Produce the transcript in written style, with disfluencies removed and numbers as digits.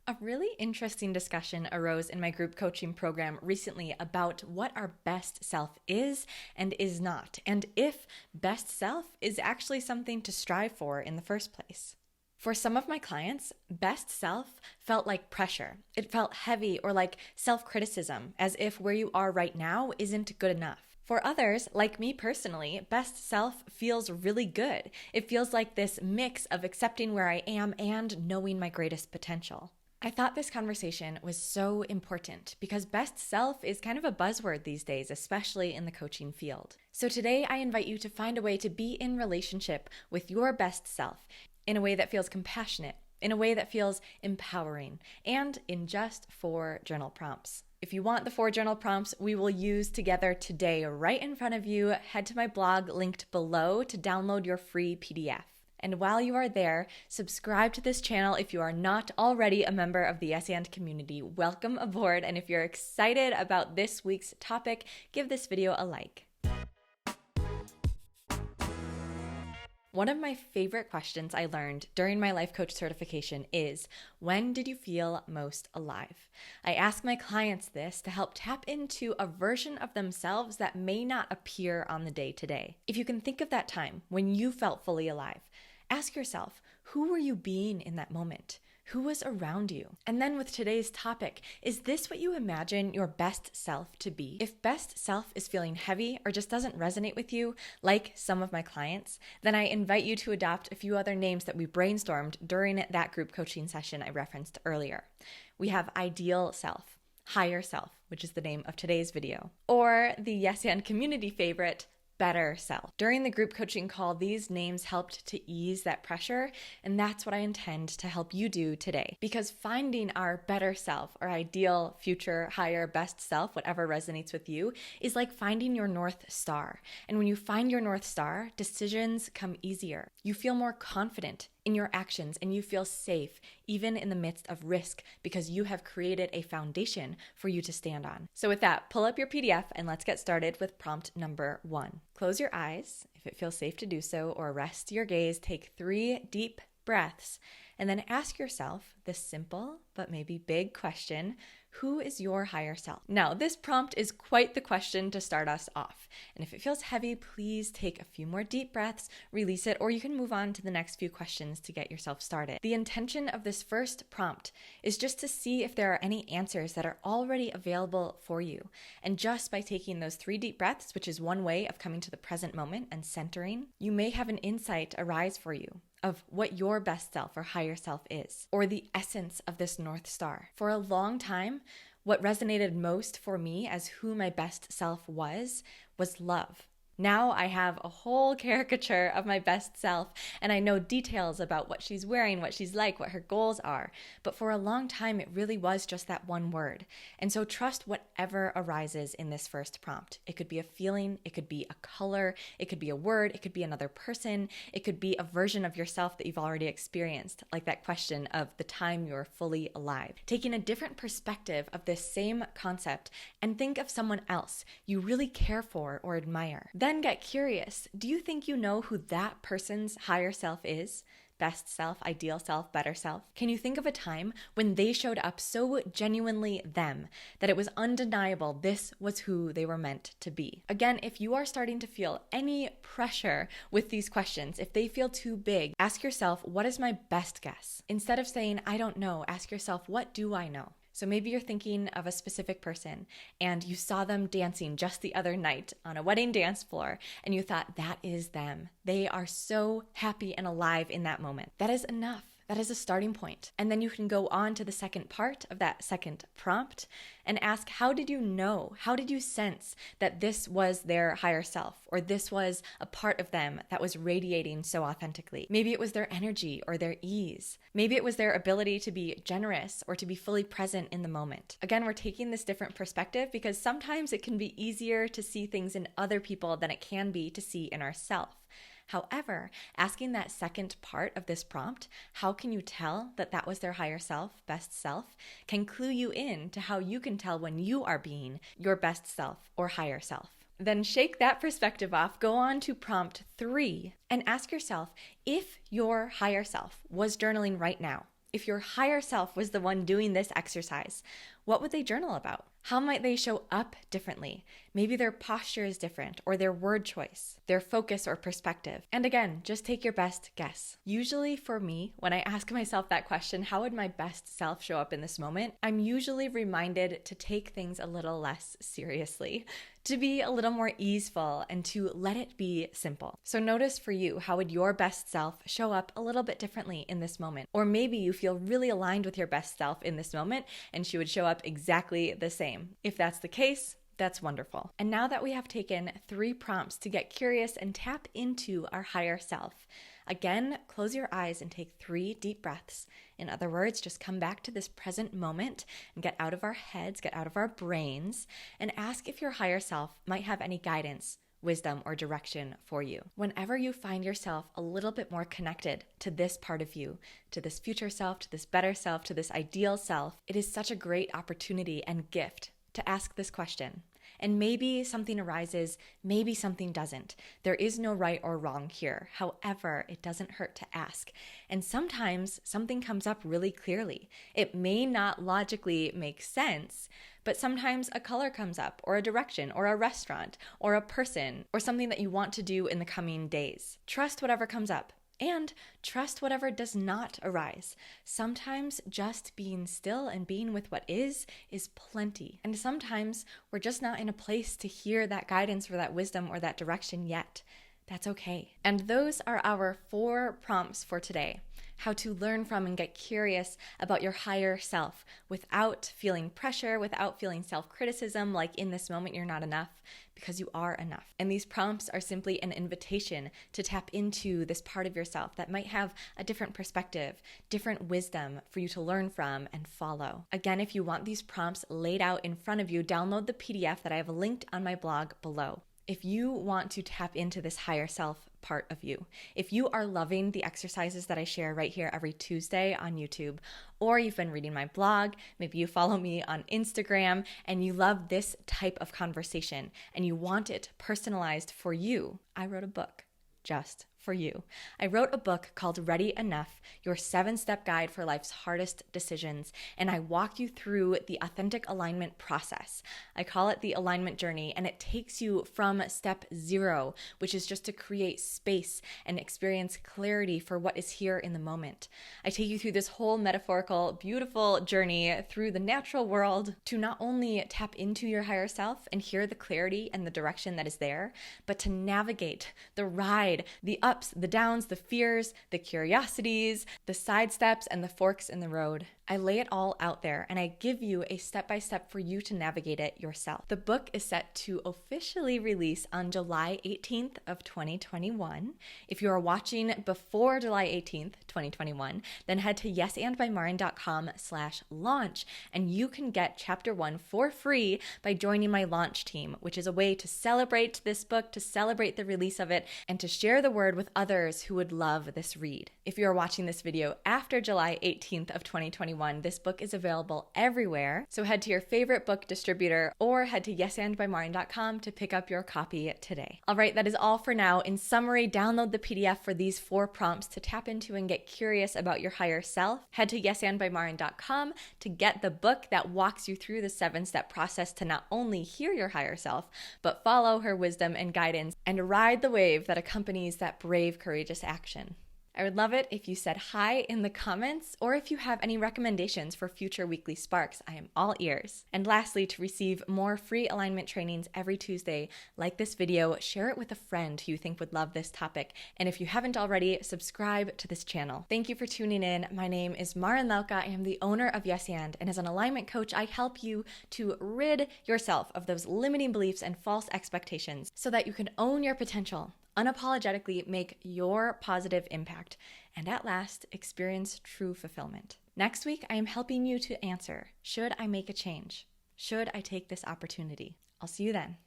A really interesting discussion arose in my group coaching program recently about what our best self is and is not, and if best self is actually something to strive for in the first place. For some of my clients, best self felt like pressure. It felt heavy or like self-criticism, as if where you are right now isn't good enough. For others, like me personally, best self feels really good. It feels like this mix of accepting where I am and knowing my greatest potential. I thought this conversation was so important because best self is kind of a buzzword these days, especially in the coaching field. So today I invite you to find a way to be in relationship with your best self in a way that feels compassionate, in a way that feels empowering, and in just 4 journal prompts. If you want the 4 journal prompts we will use together today right in front of you, head to my blog linked below to download your free PDF. And while you are there, subscribe to this channel if you are not already a member of the Yes and community. Welcome aboard, and if you're excited about this week's topic, give this video a like. One of my favorite questions I learned during my life coach certification is, when did you feel most alive? I ask my clients this to help tap into a version of themselves that may not appear on the day-to-day. If you can think of that time when you felt fully alive, ask yourself, who were you being in that moment? Who was around you? And then with today's topic, is this what you imagine your best self to be? If best self is feeling heavy or just doesn't resonate with you, like some of my clients, then I invite you to adopt a few other names that we brainstormed during that group coaching session I referenced earlier. We have ideal self, higher self, which is the name of today's video, or the Yes and community favorite, better self. During the group coaching call, these names helped to ease that pressure, and that's what I intend to help you do today. Because finding our better self, our ideal, future, higher, best self, whatever resonates with you, is like finding your North Star. And when you find your North Star, decisions come easier. You feel more confident in your actions, and you feel safe even in the midst of risk because you have created a foundation for you to stand on. So with that, pull up your PDF and let's get started with prompt number 1. Close your eyes if it feels safe to do so, or rest your gaze. Take 3 deep breaths and then ask yourself this simple but maybe big question: who is your higher self? Now, this prompt is quite the question to start us off. And if it feels heavy, please take a few more deep breaths, release it, or you can move on to the next few questions to get yourself started. The intention of this first prompt is just to see if there are any answers that are already available for you. And just by taking those 3 deep breaths, which is one way of coming to the present moment and centering, you may have an insight arise for you of what your best self or higher self is, or the essence of this North Star. For a long time, what resonated most for me as who my best self was love. Now I have a whole caricature of my best self, and I know details about what she's wearing, what she's like, what her goals are. But for a long time, it really was just that one word. And so trust whatever arises in this first prompt. It could be a feeling, it could be a color, it could be a word, it could be another person, it could be a version of yourself that you've already experienced, like that question of the time you're fully alive. Taking a different perspective of this same concept and think of someone else you really care for or admire. Then get curious. Do you think you know who that person's higher self is? Best self, ideal self, better self? Can you think of a time when they showed up so genuinely them that it was undeniable this was who they were meant to be? Again, if you are starting to feel any pressure with these questions, if they feel too big, ask yourself, what is my best guess? Instead of saying, I don't know, ask yourself, what do I know? So maybe you're thinking of a specific person and you saw them dancing just the other night on a wedding dance floor and you thought, that is them. They are so happy and alive in that moment. That is enough. That is a starting point. And then you can go on to the second part of that second prompt and ask, how did you know? How did you sense that this was their higher self, or this was a part of them that was radiating so authentically? Maybe it was their energy or their ease. Maybe it was their ability to be generous or to be fully present in the moment. Again, we're taking this different perspective because sometimes it can be easier to see things in other people than it can be to see in ourselves. However, asking that second part of this prompt, how can you tell that that was their higher self, best self, can clue you in to how you can tell when you are being your best self or higher self. Then shake that perspective off, go on to prompt 3, and ask yourself, if your higher self was journaling right now, If your higher self was the one doing this exercise, what would they journal about? How might they show up differently? Maybe their posture is different, or their word choice, their focus or perspective. And again, just take your best guess. Usually for me, when I ask myself that question, how would my best self show up in this moment? I'm usually reminded to take things a little less seriously, to be a little more easeful, and to let it be simple. So notice for you, how would your best self show up a little bit differently in this moment? Or maybe you feel really aligned with your best self in this moment, and she would show up exactly the same. If that's the case, that's wonderful. And now that we have taken 3 prompts to get curious and tap into our higher self, again, close your eyes and take 3 deep breaths. In other words, just come back to this present moment and get out of our heads, get out of our brains, and ask if your higher self might have any guidance, wisdom, or direction for you. Whenever you find yourself a little bit more connected to this part of you, to this future self, to this better self, to this ideal self, it is such a great opportunity and gift to ask this question. And maybe something arises, maybe something doesn't. There is no right or wrong here. However, it doesn't hurt to ask. And sometimes something comes up really clearly. It may not logically make sense, but sometimes a color comes up, or a direction, or a restaurant, or a person, or something that you want to do in the coming days. Trust whatever comes up. And trust whatever does not arise. Sometimes just being still and being with what is plenty. And sometimes we're just not in a place to hear that guidance or that wisdom or that direction yet. That's okay. And those are our 4 prompts for today. How to learn from and get curious about your higher self without feeling pressure, without feeling self-criticism, like in this moment you're not enough, because you are enough. And these prompts are simply an invitation to tap into this part of yourself that might have a different perspective, different wisdom for you to learn from and follow. Again, if you want these prompts laid out in front of you, download the PDF that I have linked on my blog below. If you want to tap into this higher self part of you, if you are loving the exercises that I share right here every Tuesday on YouTube, or you've been reading my blog, maybe you follow me on Instagram, and you love this type of conversation, and you want it personalized for you, I wrote a book just for you. I wrote a book called Ready Enough, your 7-step guide for life's hardest decisions, and I walk you through the authentic alignment process. I call it the alignment journey, and it takes you from step 0, which is just to create space and experience clarity for what is here in the moment. I take you through this whole metaphorical, beautiful journey through the natural world to not only tap into your higher self and hear the clarity and the direction that is there, but to navigate the ride, the ups, the downs, the fears, the curiosities, the side steps, and the forks in the road. I lay it all out there, and I give you a step-by-step for you to navigate it yourself. The book is set to officially release on July 18th of 2021. If you are watching before July 18th, 2021, then head to yesandbymarin.com/launch, and you can get chapter 1 for free by joining my launch team, which is a way to celebrate this book, to celebrate the release of it, and to share the word with others who would love this read. If you are watching this video after July 18th of 2021, this book is available everywhere, so head to your favorite book distributor or head to yesandbymarin.com to pick up your copy today. All right, that is all for now. In summary, download the PDF for these 4 prompts to tap into and get curious about your higher self. Head to yesandbymarin.com to get the book that walks you through the 7-step process to not only hear your higher self, but follow her wisdom and guidance and ride the wave that accompanies that brave, courageous action. I would love it if you said hi in the comments, or if you have any recommendations for future weekly sparks. I am all ears. And lastly, to receive more free alignment trainings every Tuesday, like this video, share it with a friend who you think would love this topic. And if you haven't already, subscribe to this channel. Thank you for tuning in. My name is Marin Lelka. I am the owner of Yes and as an alignment coach, I help you to rid yourself of those limiting beliefs and false expectations so that you can own your potential, unapologetically make your positive impact, and at last experience true fulfillment. Next week, I am helping you to answer, should I make a change? Should I take this opportunity? I'll see you then.